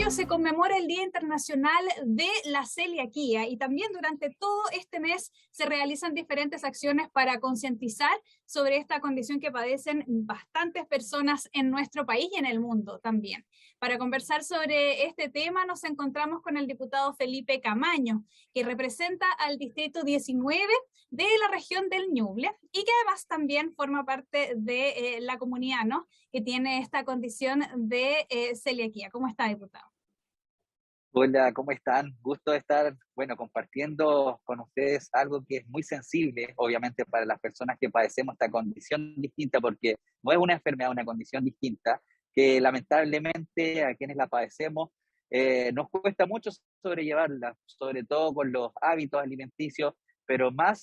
julio se conmemora el Día Internacional de la Celiaquía y también durante todo este mes se realizan diferentes acciones para concientizar sobre esta condición que padecen bastantes personas en nuestro país y en el mundo también. Para conversar sobre este tema nos encontramos con el diputado Felipe Camaño, que representa al Distrito 19 de la región del Ñuble y que además también forma parte de la comunidad, ¿no?, que tiene esta condición de celiaquía. ¿Cómo está, diputado? Hola, ¿cómo están? Gusto de estar, compartiendo con ustedes algo que es muy sensible, obviamente, para las personas que padecemos esta condición distinta, porque no es una enfermedad, una condición distinta, que lamentablemente a quienes la padecemos nos cuesta mucho sobrellevarla, sobre todo con los hábitos alimenticios, pero más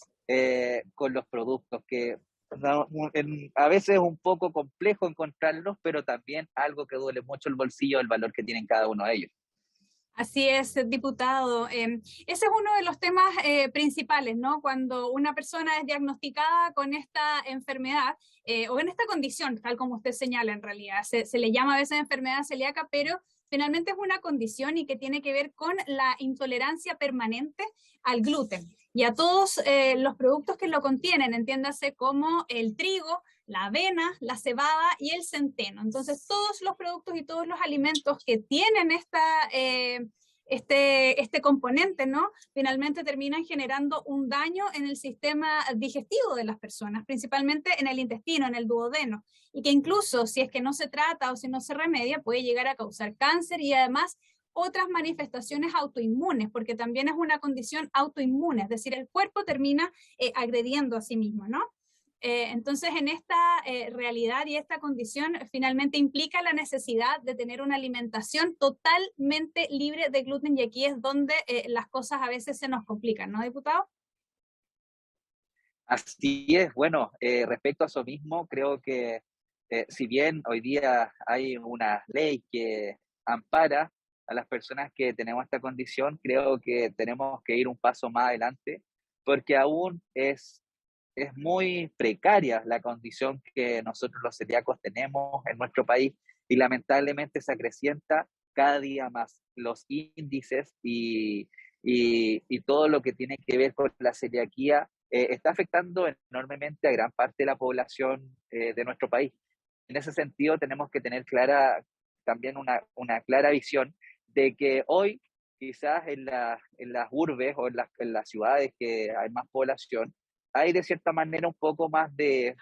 con los productos, que a veces es un poco complejo encontrarlos, pero también algo que duele mucho el bolsillo, el valor que tienen cada uno de ellos. Así es, diputado. Ese es uno de los temas principales, ¿no? Cuando una persona es diagnosticada con esta enfermedad o en esta condición, tal como usted señala en realidad, se le llama a veces enfermedad celíaca, pero finalmente es una condición y que tiene que ver con la intolerancia permanente al gluten y a todos los productos que lo contienen, entiéndase como el trigo, la avena, la cebada y el centeno. Entonces, todos los productos y todos los alimentos que tienen este componente, ¿no?, finalmente terminan generando un daño en el sistema digestivo de las personas, principalmente en el intestino, en el duodeno, y que incluso si es que no se trata o si no se remedia, puede llegar a causar cáncer y además otras manifestaciones autoinmunes, porque también es una condición autoinmune, es decir, el cuerpo termina agrediendo a sí mismo, ¿no? Entonces, en esta realidad y esta condición finalmente implica la necesidad de tener una alimentación totalmente libre de gluten y aquí es donde las cosas a veces se nos complican, ¿no, diputado? Así es, respecto a eso mismo, creo que si bien hoy día hay una ley que ampara a las personas que tenemos esta condición, creo que tenemos que ir un paso más adelante, porque aún es muy precaria la condición que nosotros los celíacos tenemos en nuestro país y lamentablemente se acrecienta cada día más los índices y todo lo que tiene que ver con la celiaquía está afectando enormemente a gran parte de la población de nuestro país. En ese sentido, tenemos que tener también una clara visión de que hoy, quizás en las urbes o en las ciudades que hay más población, hay de cierta manera un poco más de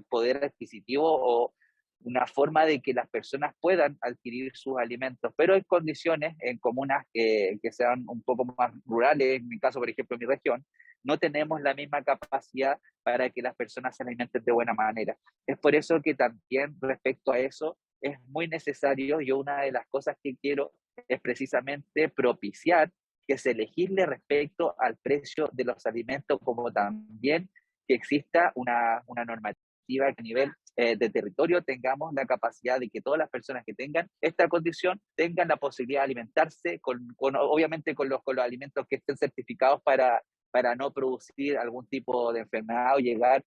poder adquisitivo o una forma de que las personas puedan adquirir sus alimentos, pero hay condiciones en comunas que sean un poco más rurales, en mi caso, por ejemplo, en mi región, no tenemos la misma capacidad para que las personas se alimenten de buena manera. Es por eso que también respecto a eso es muy necesario, yo una de las cosas que quiero es precisamente propiciar que se legisle respecto al precio de los alimentos, como también que exista una normativa que a nivel de territorio tengamos la capacidad de que todas las personas que tengan esta condición tengan la posibilidad de alimentarse obviamente con los alimentos que estén certificados para no producir algún tipo de enfermedad o llegar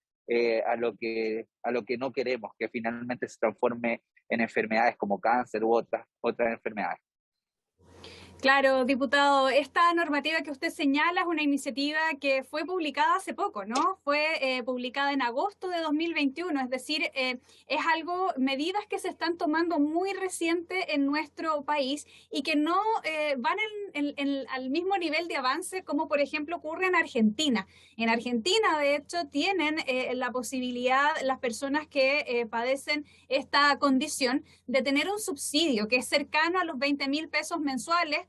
a lo que no queremos, que finalmente se transforme en enfermedades como cáncer u otras enfermedades. Claro, diputado, esta normativa que usted señala es una iniciativa que fue publicada hace poco, ¿no? Fue publicada en agosto de 2021, es decir, es algo, medidas que se están tomando muy reciente en nuestro país y que no van al mismo nivel de avance como, por ejemplo, ocurre en Argentina. En Argentina, de hecho, tienen la posibilidad, las personas que padecen esta condición, de tener un subsidio que es cercano a los 20.000 pesos mensuales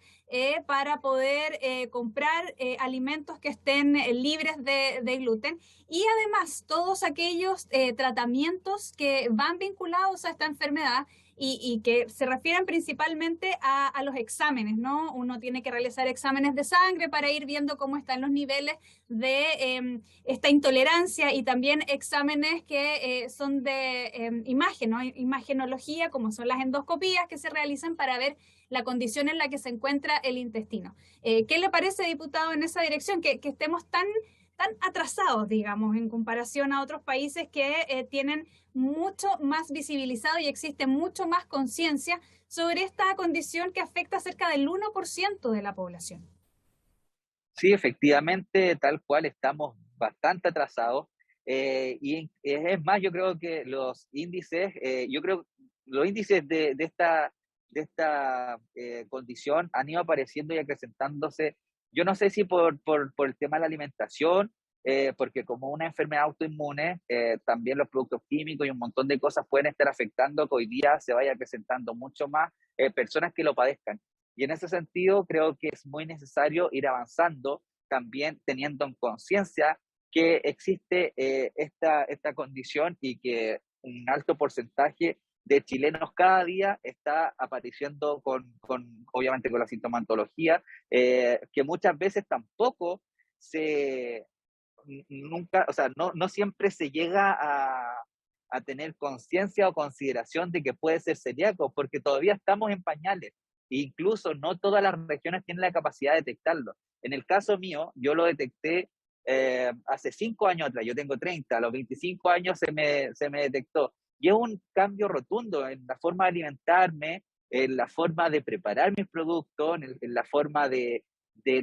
para poder comprar alimentos que estén libres de gluten y además todos aquellos tratamientos que van vinculados a esta enfermedad y que se refieren principalmente a los exámenes, ¿no? Uno tiene que realizar exámenes de sangre para ir viendo cómo están los niveles de esta intolerancia y también exámenes que son de imagen, ¿no? Imagenología, como son las endoscopías que se realizan para ver la condición en la que se encuentra el intestino. ¿Qué le parece, diputado, en esa dirección? Que estemos tan tan atrasados, digamos, en comparación a otros países que tienen mucho más visibilizado y existe mucho más conciencia sobre esta condición que afecta a cerca del 1% de la población. Sí, efectivamente, tal cual estamos bastante atrasados. Es más, yo creo que los índices, los índices de esta condición han ido apareciendo y acrecentándose. Yo no sé si por el tema de la alimentación, porque como una enfermedad autoinmune, también los productos químicos y un montón de cosas pueden estar afectando que hoy día se vaya acrecentando mucho más personas que lo padezcan. Y en ese sentido, creo que es muy necesario ir avanzando, también teniendo en conciencia que existe esta condición y que un alto porcentaje de chilenos cada día está apareciendo obviamente con la sintomatología, que muchas veces tampoco se, nunca, o sea, no siempre se llega a tener conciencia o consideración de que puede ser celíaco, porque todavía estamos en pañales. E incluso no todas las regiones tienen la capacidad de detectarlo. En el caso mío, yo lo detecté hace 5 años atrás, yo tengo 30, a los 25 años se me detectó. Y es un cambio rotundo en la forma de alimentarme, en la forma de preparar mis productos, en la forma de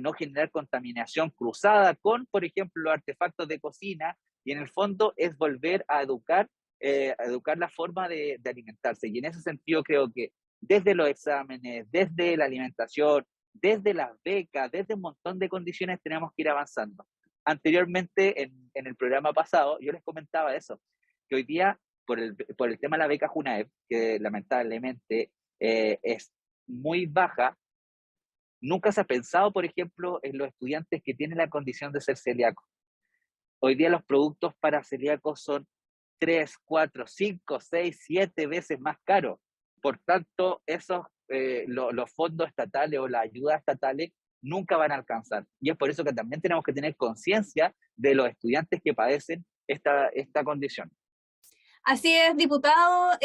no generar contaminación cruzada con, por ejemplo, los artefactos de cocina, y en el fondo es volver a educar la forma de alimentarse. Y en ese sentido creo que desde los exámenes, desde la alimentación, desde las becas, desde un montón de condiciones tenemos que ir avanzando. Anteriormente, en el programa pasado, yo les comentaba eso, que hoy día, por el tema de la beca Junaep, que lamentablemente es muy baja, nunca se ha pensado, por ejemplo, en los estudiantes que tienen la condición de ser celíacos. Hoy día los productos para celíacos son 3, 4, 5, 6, 7 veces más caros. Por tanto, los fondos estatales o las ayudas estatales nunca van a alcanzar. Y es por eso que también tenemos que tener conciencia de los estudiantes que padecen esta condición. Así es, diputado.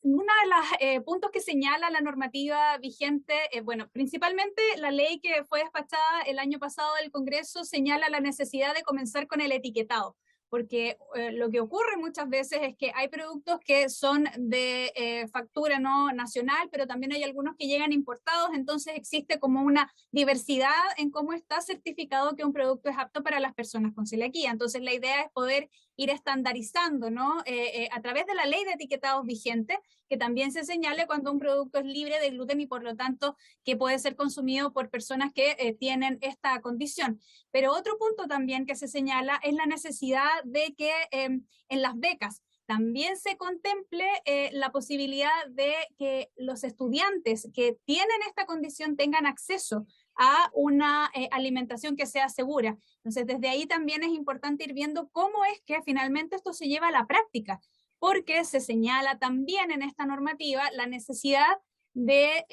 Uno de los puntos que señala la normativa vigente, bueno, principalmente la ley que fue despachada el año pasado del Congreso señala la necesidad de comenzar con el etiquetado, porque lo que ocurre muchas veces es que hay productos que son de factura no nacional, pero también hay algunos que llegan importados, entonces existe como una diversidad en cómo está certificado que un producto es apto para las personas con celiaquía. Entonces la idea es poder ir estandarizando, ¿no? A través de la ley de etiquetados vigente, que también se señale cuando un producto es libre de gluten y por lo tanto que puede ser consumido por personas que tienen esta condición. Pero otro punto también que se señala es la necesidad de que en las becas también se contemple la posibilidad de que los estudiantes que tienen esta condición tengan acceso a una alimentación que sea segura. Entonces, desde ahí también es importante ir viendo cómo es que finalmente esto se lleva a la práctica, porque se señala también en esta normativa la necesidad de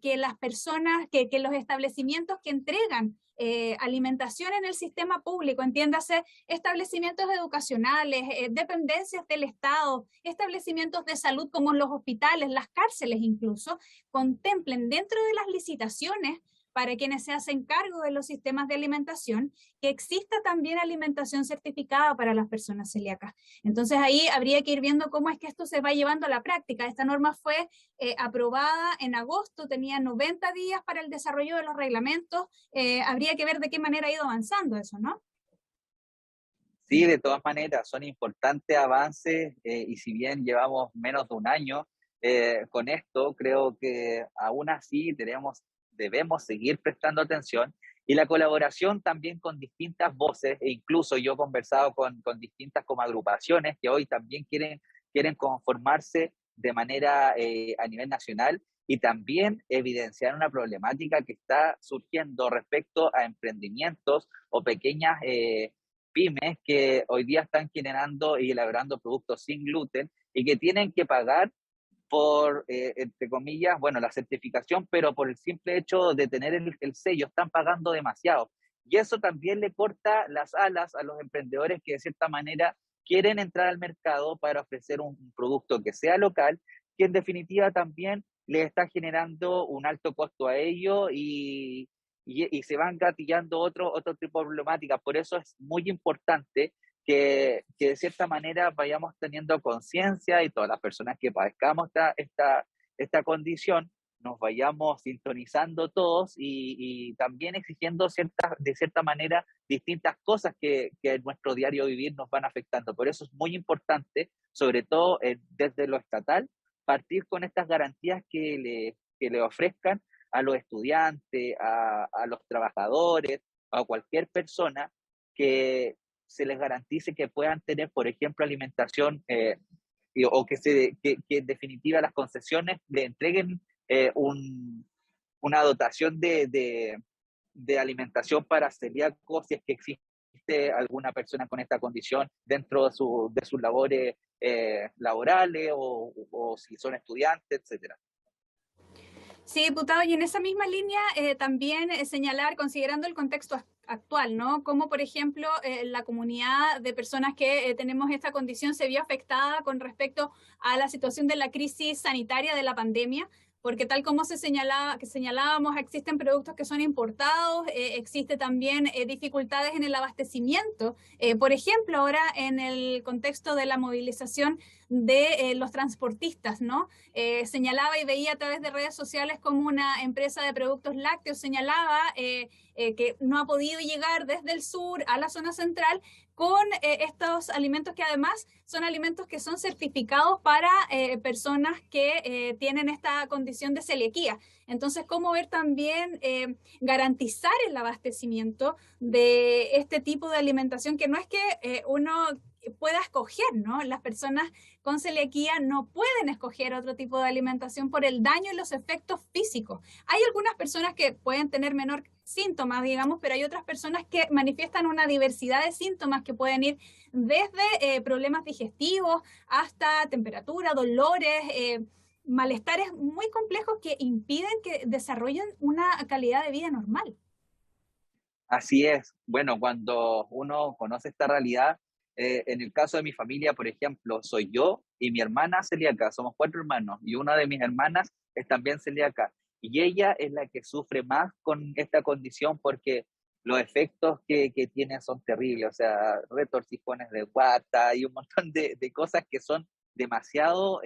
que las personas, que los establecimientos que entregan alimentación en el sistema público, entiéndase, establecimientos educacionales, dependencias del Estado, establecimientos de salud como los hospitales, las cárceles incluso, contemplen dentro de las licitaciones para quienes se hacen cargo de los sistemas de alimentación, que exista también alimentación certificada para las personas celíacas. Entonces ahí habría que ir viendo cómo es que esto se va llevando a la práctica. Esta norma fue aprobada en agosto, tenía 90 días para el desarrollo de los reglamentos. Habría que ver de qué manera ha ido avanzando eso, ¿no? Sí, de todas maneras, son importantes avances y si bien llevamos menos de un año con esto, creo que aún así debemos seguir prestando atención y la colaboración también con distintas voces, e incluso yo he conversado con distintas como agrupaciones que hoy también quieren conformarse de manera a nivel nacional y también evidenciar una problemática que está surgiendo respecto a emprendimientos o pequeñas pymes que hoy día están generando y elaborando productos sin gluten y que tienen que pagar por, entre comillas, bueno, la certificación, pero por el simple hecho de tener el sello, están pagando demasiado. Y eso también le corta las alas a los emprendedores que de cierta manera quieren entrar al mercado para ofrecer un producto que sea local, que en definitiva también les está generando un alto costo a ellos y se van gatillando otro tipo de problemáticas. Por eso es muy importante que de cierta manera vayamos teniendo conciencia y todas las personas que padezcamos esta condición, nos vayamos sintonizando todos y también exigiendo de cierta manera distintas cosas que en nuestro diario vivir nos van afectando. Por eso es muy importante, sobre todo desde lo estatal, partir con estas garantías que le ofrezcan a los estudiantes, a los trabajadores, a cualquier persona que se les garantice que puedan tener, por ejemplo, alimentación o que en definitiva las concesiones le entreguen una dotación de alimentación para celíacos si es que existe alguna persona con esta condición dentro de sus labores laborales o si son estudiantes, etcétera. Sí, diputado, y en esa misma línea también señalar, considerando el contexto actual, ¿no? Como, por ejemplo, la comunidad de personas que tenemos esta condición se vio afectada con respecto a la situación de la crisis sanitaria de la pandemia, porque tal como que señalábamos, existen productos que son importados, existe también dificultades en el abastecimiento. Por ejemplo, ahora en el contexto de la movilización de los transportistas, ¿no? Señalaba y veía a través de redes sociales como una empresa de productos lácteos señalaba que no ha podido llegar desde el sur a la zona central con estos alimentos que además son alimentos que son certificados para personas que tienen esta condición de celiaquía. Entonces, ¿cómo ver también garantizar el abastecimiento de este tipo de alimentación que no es que uno pueda escoger, ¿no? Las personas con celiaquía no pueden escoger otro tipo de alimentación por el daño y los efectos físicos. Hay algunas personas que pueden tener menor síntomas, digamos, pero hay otras personas que manifiestan una diversidad de síntomas que pueden ir desde problemas digestivos hasta temperatura, dolores, malestares muy complejos que impiden que desarrollen una calidad de vida normal. Así es. Bueno, cuando uno conoce esta realidad, en el caso de mi familia, por ejemplo, soy yo y mi hermana celíaca, somos 4 hermanos, y una de mis hermanas es también celíaca. Y ella es la que sufre más con esta condición porque los efectos que tiene son terribles, o sea, retorcijones de guata y un montón de cosas que son demasiado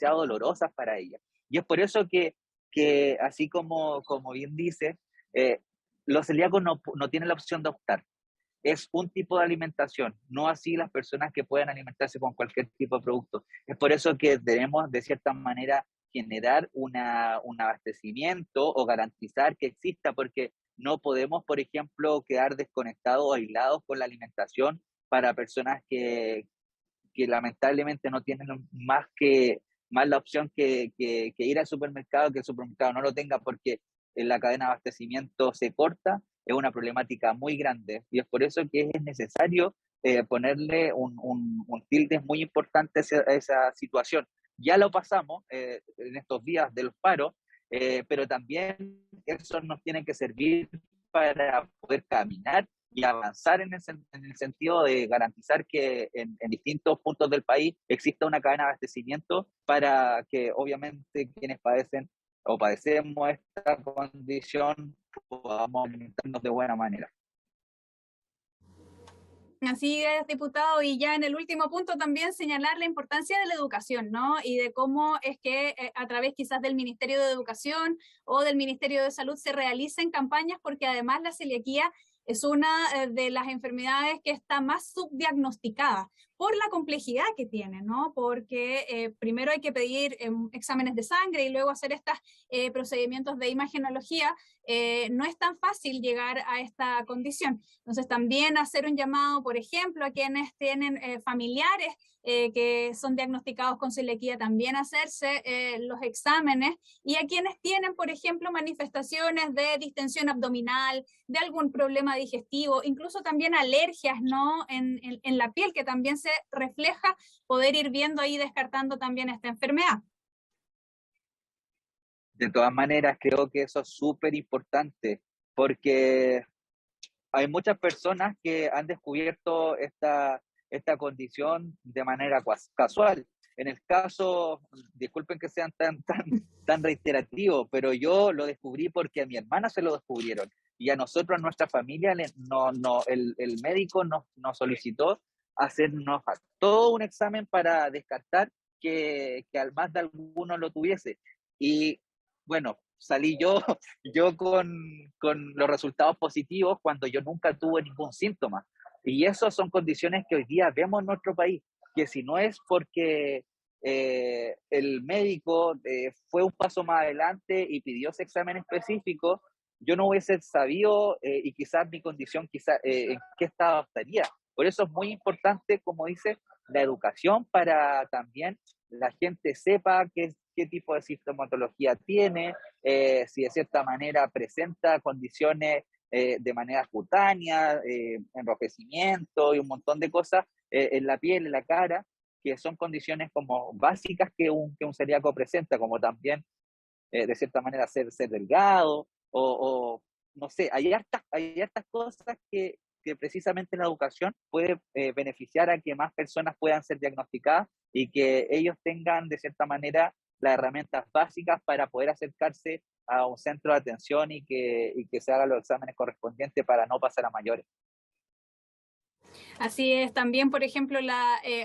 dolorosas para ella. Y es por eso que así como bien dice, eh, los celíacos no tienen la opción de optar. Es un tipo de alimentación, no así las personas que pueden alimentarse con cualquier tipo de producto. Es por eso que debemos, de cierta manera, generar un abastecimiento o garantizar que exista, porque no podemos, por ejemplo, quedar desconectados o aislados con la alimentación para personas que lamentablemente no tienen más la opción que ir al supermercado, que el supermercado no lo tenga porque la cadena de abastecimiento se corta, es una problemática muy grande y es por eso que es necesario ponerle un tilde muy importante a esa situación. Ya lo pasamos en estos días de los paros, pero también eso nos tiene que servir para poder caminar y avanzar en el sentido de garantizar que en distintos puntos del país exista una cadena de abastecimiento para que obviamente quienes padecen o padecemos esta condición podamos alimentarnos de buena manera. Así es, diputado, y ya en el último punto también señalar la importancia de la educación, ¿no? Y de cómo es que a través quizás del Ministerio de Educación o del Ministerio de Salud se realicen campañas porque además la celiaquía es una de las enfermedades que está más subdiagnosticada por la complejidad que tiene, ¿no? Porque primero hay que pedir exámenes de sangre y luego hacer estos procedimientos de imagenología. No es tan fácil llegar a esta condición. Entonces, también hacer un llamado, por ejemplo, a quienes tienen familiares que son diagnosticados con celiaquía, también hacerse los exámenes, y a quienes tienen, por ejemplo, manifestaciones de distensión abdominal, de algún problema digestivo, incluso también alergias, ¿no? En la piel, que también se refleja, poder ir viendo ahí, descartando también esta enfermedad. De todas maneras, creo que eso es súper importante porque hay muchas personas que han descubierto esta condición de manera casual. En el caso, disculpen que sean tan reiterativos, pero yo lo descubrí porque a mi hermana se lo descubrieron. y a nosotros, a nuestra familia, el médico nos solicitó hacernos todo un examen para descartar que al más de alguno lo tuviese. Y bueno, salí yo, yo con los resultados positivos cuando yo nunca tuve ningún síntoma. Y eso son condiciones que hoy día vemos en nuestro país, que si no es porque el médico fue un paso más adelante y pidió ese examen específico, yo no hubiese sabido y quizás mi condición, quizás en qué estado estaría. Por eso es muy importante, como dice, la educación para también la gente sepa qué tipo de sintomatología tiene, si de cierta manera presenta condiciones de manera cutánea, enrojecimiento y un montón de cosas en la piel, en la cara, que son condiciones como básicas que un celíaco presenta, como también de cierta manera ser delgado, o no sé, hay hartas cosas que precisamente la educación puede beneficiar a que más personas puedan ser diagnosticadas y que ellos tengan de cierta manera las herramientas básicas para poder acercarse a un centro de atención y que se hagan los exámenes correspondientes para no pasar a mayores. Así es, también, por ejemplo,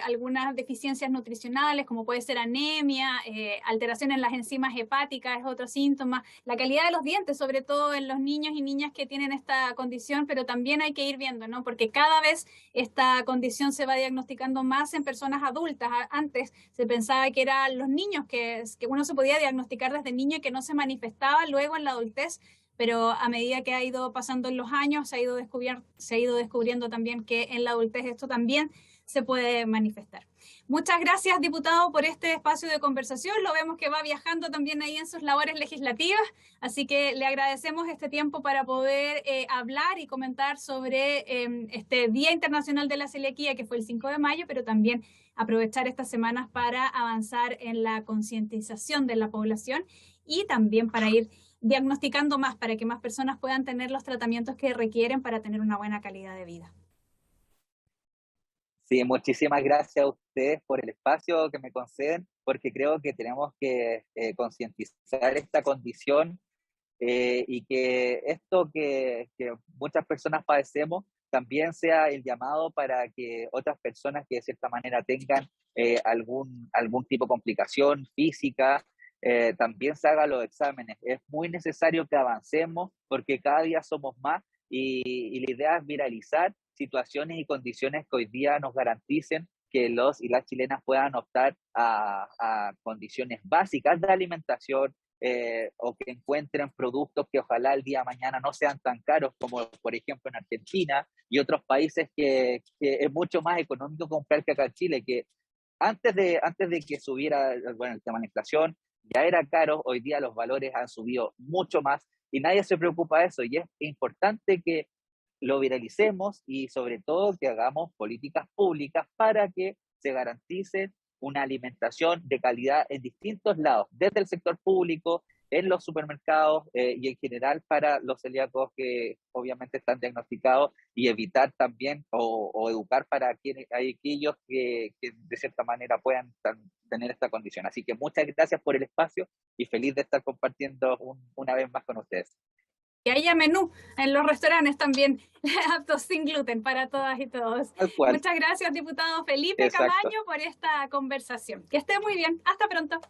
algunas deficiencias nutricionales, como puede ser anemia, alteración en las enzimas hepáticas es otro síntoma, la calidad de los dientes, sobre todo en los niños y niñas que tienen esta condición, pero también hay que ir viendo, ¿no? Porque cada vez esta condición se va diagnosticando más en personas adultas. Antes se pensaba que eran los niños, que uno se podía diagnosticar desde niño y que no se manifestaba luego en la adultez, pero a medida que ha ido pasando en los años, se ha ido descubriendo también que en la adultez esto también se puede manifestar. Muchas gracias, diputado, por este espacio de conversación. Lo vemos que va viajando también ahí en sus labores legislativas, así que le agradecemos este tiempo para poder hablar y comentar sobre este Día Internacional de la Celiaquía, que fue el 5 de mayo, pero también aprovechar estas semanas para avanzar en la concientización de la población y también para ir diagnosticando más, para que más personas puedan tener los tratamientos que requieren para tener una buena calidad de vida. Sí, muchísimas gracias a ustedes por el espacio que me conceden, porque creo que tenemos que concientizar esta condición y que esto que muchas personas padecemos también sea el llamado para que otras personas que de cierta manera tengan algún tipo de complicación física, también se hagan los exámenes. Es muy necesario que avancemos porque cada día somos más y la idea es viralizar situaciones y condiciones que hoy día nos garanticen que los y las chilenas puedan optar a condiciones básicas de alimentación, o que encuentren productos que ojalá el día de mañana no sean tan caros como por ejemplo en Argentina y otros países que es mucho más económico comprar que acá en Chile, que antes de que subiera bueno, el tema de la inflación ya era caro, hoy día los valores han subido mucho más y nadie se preocupa de eso y es importante que lo viralicemos y sobre todo que hagamos políticas públicas para que se garantice una alimentación de calidad en distintos lados, desde el sector público, en los supermercados y en general para los celíacos que obviamente están diagnosticados y evitar también o educar para aquellos que de cierta manera puedan tener esta condición. Así que muchas gracias por el espacio y feliz de estar compartiendo una vez más con ustedes. Que haya menú en los restaurantes también, aptos sin gluten para todas y todos. Tal cual. Muchas gracias, diputado Felipe Exacto. Camaño, por esta conversación. Que esté muy bien. Hasta pronto.